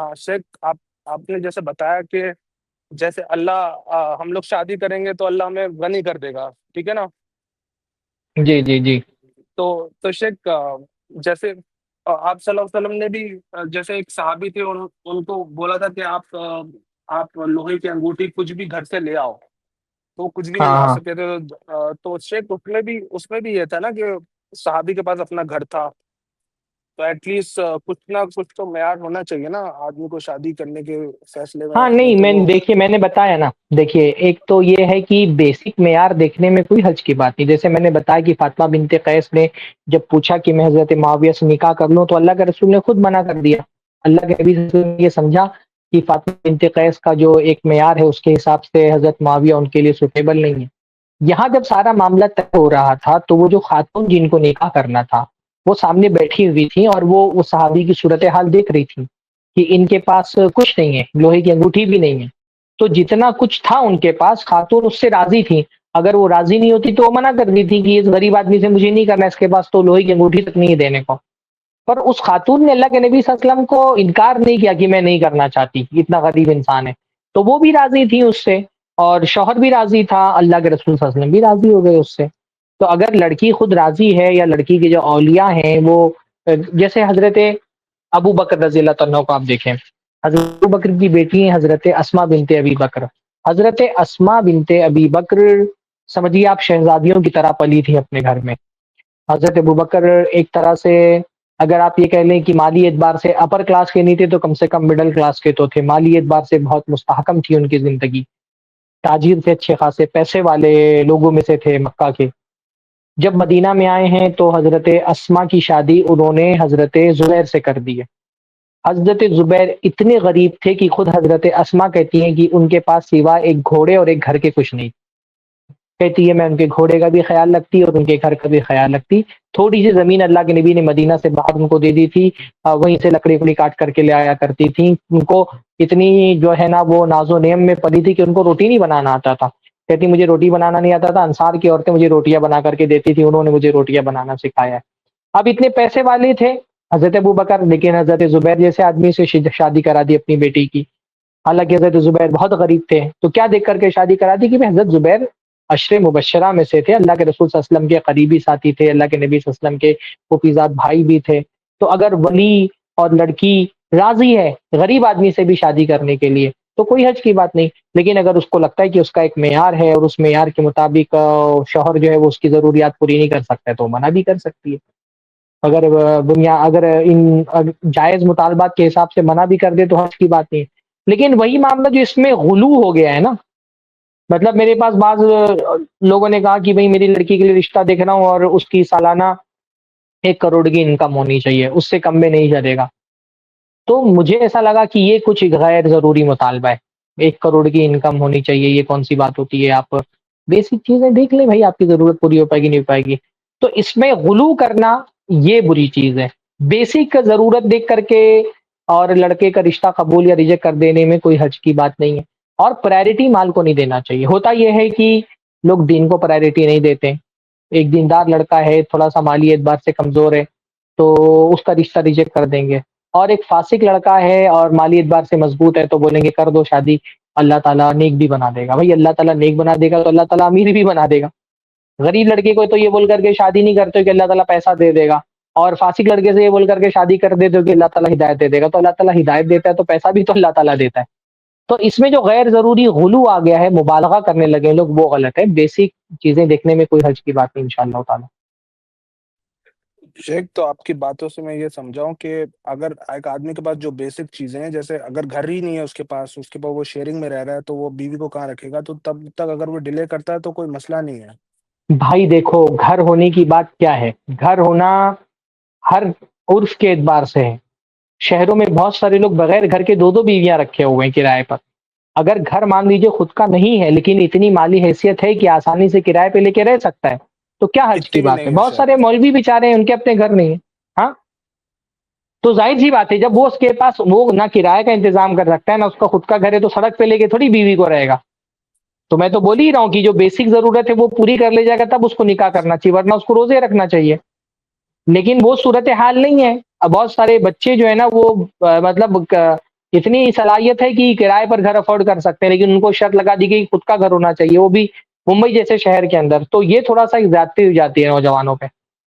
ہاں شیخ، آپ نے جیسے بتایا کہ جیسے اللہ ہم لوگ شادی کریں گے تو اللہ ہمیں غنی کر دے گا، ٹھیک ہے نا؟ جی جی جی تو شیخ جیسے آپ صلی اللہ علیہ وسلم نے بھی جیسے ایک صحابی تھے، ان کو بولا تھا کہ آپ لوہے کی انگوٹھی کچھ بھی گھر سے لے آؤ، تو وہ کچھ بھی نہیں ہاں لا ہاں سکے تھے۔ تو شیخ اس میں بھی یہ تھا نا کہ صحابی کے پاس اپنا گھر تھا، تو ایٹ لیسٹ کچھ نہ کچھ تو معیار ہونا چاہیے نا آدمی کو شادی کرنے کے فیصلے میں، ہاں نہیں نہیں، تو میں وہ دیکھیے میں نے بتایا نا، دیکھیے ایک تو یہ ہے کہ بیسک معیار دیکھنے میں کوئی حرج کی بات نہیں، جیسے میں نے بتایا کہ فاطمہ بنت قیس نے جب پوچھا کہ میں حضرت معاویہ سے نکاح کر لوں تو اللہ کے رسول نے خود منع کر دیا۔ اللہ کے نبی صلی اللہ علیہ وسلم نے یہ سمجھا کہ فاطمہ بنت قیس کا جو ایک معیار ہے اس کے حساب سے حضرت معاویہ ان کے لیے سوٹیبل نہیں ہے۔ یہاں جب سارا معاملہ طے ہو رہا تھا تو وہ جو خاتون جن کو نکاح کرنا تھا وہ سامنے بیٹھی ہوئی تھی، اور وہ صحابی کی صورتحال دیکھ رہی تھی کہ ان کے پاس کچھ نہیں ہے، لوہے کی انگوٹھی بھی نہیں ہے، تو جتنا کچھ تھا ان کے پاس خاتون اس سے راضی تھی۔ اگر وہ راضی نہیں ہوتی تو وہ منع کر دی تھی کہ اس غریب آدمی سے مجھے نہیں کرنا، اس کے پاس تو لوہے کی انگوٹھی تک نہیں ہے دینے کو۔ پر اس خاتون نے اللہ کے نبی صلی اللہ علیہ وسلم کو انکار نہیں کیا کہ میں نہیں کرنا چاہتی، اتنا غریب انسان ہے، تو وہ بھی راضی تھی اس سے، اور شوہر بھی راضی تھا، اللہ کے رسول صلی اللہ علیہ وسلم بھی راضی ہو گئے اس سے۔ تو اگر لڑکی خود راضی ہے یا لڑکی کے جو اولیاء ہیں وہ جیسے حضرت ابو بکر رضی اللہ عنہ کو آپ دیکھیں، حضرت ابو بکر کی بیٹی ہیں حضرت اسما بنت ابی بکر۔ حضرت اسما بنت ابی بکر سمجھیے آپ شہزادیوں کی طرح پلی تھی اپنے گھر میں۔ حضرت ابوبکر ایک طرح سے اگر آپ یہ کہہ لیں کہ مالی اعتبار سے اپر کلاس کے نہیں تھے تو کم سے کم مڈل کلاس کے تو تھے، مالی اعتبار سے بہت مستحکم تھی ان کی زندگی، تاجر تھے، اچھے خاصے پیسے والے لوگوں میں سے تھے مکہ کے۔ جب مدینہ میں آئے ہیں تو حضرت اسما کی شادی انہوں نے حضرت زبیر سے کر دی ہے۔ حضرت زبیر اتنے غریب تھے کہ خود حضرت اسما کہتی ہیں کہ ان کے پاس سوائے ایک گھوڑے اور ایک گھر کے کچھ نہیں، کہتی ہے میں ان کے گھوڑے کا بھی خیال رکھتی اور ان کے گھر کا بھی خیال رکھتی۔ تھوڑی سی زمین اللہ کے نبی نے مدینہ سے باہر ان کو دے دی تھی، وہیں سے لکڑی اکڑی کاٹ کر کے لے آیا کرتی تھی۔ ان کو اتنی جو ہے نا وہ ناز و نعم میں پلی تھی کہ ان کو روٹی نہیں بنانا آتا تھا، کہتی مجھے روٹی بنانا نہیں آتا تھا، انصار کی عورتیں مجھے روٹیاں بنا کر کے دیتی تھی، انہوں نے مجھے روٹیاں بنانا سکھایا ہے۔ اب اتنے پیسے والے تھے حضرت ابو بکر، لیکن حضرت زبیر جیسے آدمی سے شادی کرا دی اپنی بیٹی کی۔ حالانکہ حضرت زبیر بہت غریب تھے، تو کیا دیکھ کر کے شادی کرا دی کہ حضرت زبیر عشر مبشرہ میں سے تھے، اللہ کے رسول صلی اللہ علیہ وسلم کے قریبی ساتھی تھے، اللہ کے نبی صلی اللہ علیہ وسلم کے پھوپھیزاد بھائی بھی تھے۔ تو اگر ولی اور لڑکی راضی ہے غریب آدمی سے بھی شادی کرنے کے لیے تو کوئی حرج کی بات نہیں، لیکن اگر اس کو لگتا ہے کہ اس کا ایک معیار ہے اور اس معیار کے مطابق شوہر جو ہے وہ اس کی ضروریات پوری نہیں کر سکتا ہے تو منع بھی کر سکتی ہے۔ اگر اگر ان جائز مطالبات کے حساب سے منع بھی کر دے تو حرج کی بات نہیں ہے۔ لیکن وہی معاملہ جو اس میں غلو ہو گیا ہے نا، مطلب میرے پاس بعض لوگوں نے کہا کہ بھئی میری لڑکی کے لیے رشتہ دیکھنا ہوں اور اس کی سالانہ 1 کروڑ کی انکم ہونی چاہیے، اس سے کم میں نہیں چلے گا، تو مجھے ایسا لگا کہ یہ کچھ غیر ضروری مطالبہ ہے۔ 1 کروڑ کی انکم ہونی چاہیے، یہ کون سی بات ہوتی ہے؟ آپ بیسک چیزیں دیکھ لیں بھائی، آپ کی ضرورت پوری ہو پائے گی نہیں ہو پائے گی، تو اس میں غلو کرنا یہ بری چیز ہے۔ بیسک ضرورت دیکھ کر کے اور لڑکے کا رشتہ قبول یا ریجیکٹ کر دینے میں کوئی حرج کی بات نہیں ہے، اور پرائرٹی مال کو نہیں دینا چاہیے۔ ہوتا یہ ہے کہ لوگ دین کو پرائرٹی نہیں دیتے، ایک دیندار لڑکا ہے تھوڑا سا مالی اعتبار سے کمزور ہے تو اس کا رشتہ ریجیکٹ کر دیں گے، اور ایک فاسق لڑکا ہے اور مالی اعتبار سے مضبوط ہے تو بولیں گے کر دو شادی، اللہ تعالیٰ نیک بھی بنا دے گا۔ بھائی اللہ تعالیٰ نیک بنا دے گا تو اللہ تعالیٰ امیر بھی بنا دے گا۔ غریب لڑکے کو تو یہ بول کر کے شادی نہیں کرتے کہ اللہ تعالیٰ پیسہ دے دے گا، اور فاسق لڑکے سے یہ بول کر کے شادی کر دیتے ہو کہ اللہ تعالیٰ ہدایت دے دے گا، تو اللہ تعالیٰ ہدایت دیتا ہے تو پیسہ بھی تو اللہ تعالیٰ دیتا ہے۔ تو اس میں جو غیر ضروری غلو آ گیا ہے، مبالغہ کرنے لگے لوگ، وہ غلط ہے۔ بیسک چیزیں دیکھنے میں کوئی حرج کی بات نہیں انشاءاللہ تعالیٰ۔ شیخ تو آپ کی باتوں سے میں یہ سمجھاؤں کہ اگر ایک آدمی کے پاس جو بیسک چیزیں ہیں، جیسے اگر گھر ہی نہیں ہے اس کے پاس وہ شیئرنگ میں رہ رہا ہے تو وہ بیوی کو کہاں رکھے گا؟ تو تب تک اگر وہ ڈیلے کرتا ہے تو کوئی مسئلہ نہیں ہے۔ بھائی دیکھو گھر ہونے کی بات کیا ہے، گھر ہونا ہر عرف کے اعتبار سے ہے۔ شہروں میں بہت سارے لوگ بغیر گھر کے 2 بیویاں رکھے ہوئے ہیں کرائے پر۔ اگر گھر مان لیجیے خود کا نہیں ہے لیکن اتنی مالی حیثیت ہے کہ آسانی سے کرائے پہ لے کے رہ سکتا ہے تو کیا حرج کی اتنی بھی بات ہے؟ نہیں ہے بہت شاید۔ سارے مولوی بیچارے ہیں ان کے اپنے گھر نہیں ہیں، ہاں، تو ظاہر سی بات ہے جب وہ اس کے پاس وہ نہ کرائے کا انتظام کر سکتا ہے نہ اس کا خود کا گھر ہے تو سڑک پہ لے کے تھوڑی بیوی کو رہے گا۔ تو میں تو بول ہی رہا ہوں کہ جو بیسک ضرورت ہے وہ پوری کر لے جائے گا تب اس کو نکاح کرنا چاہیے، ورنہ اس کو روزے رکھنا چاہیے۔ لیکن وہ صورتحال نہیں ہے۔ اب بہت سارے بچے جو ہے نا وہ مطلب اتنی صلاحیت ہے کہ کرائے پر گھر افورڈ کر سکتے ہیں، لیکن ان کو شرط لگا دی گئی خود کا گھر ہونا چاہیے، وہ بھی ممبئی جیسے شہر کے اندر، تو یہ تھوڑا سا ایک زیادتی ہو جاتی ہے نوجوانوں پہ۔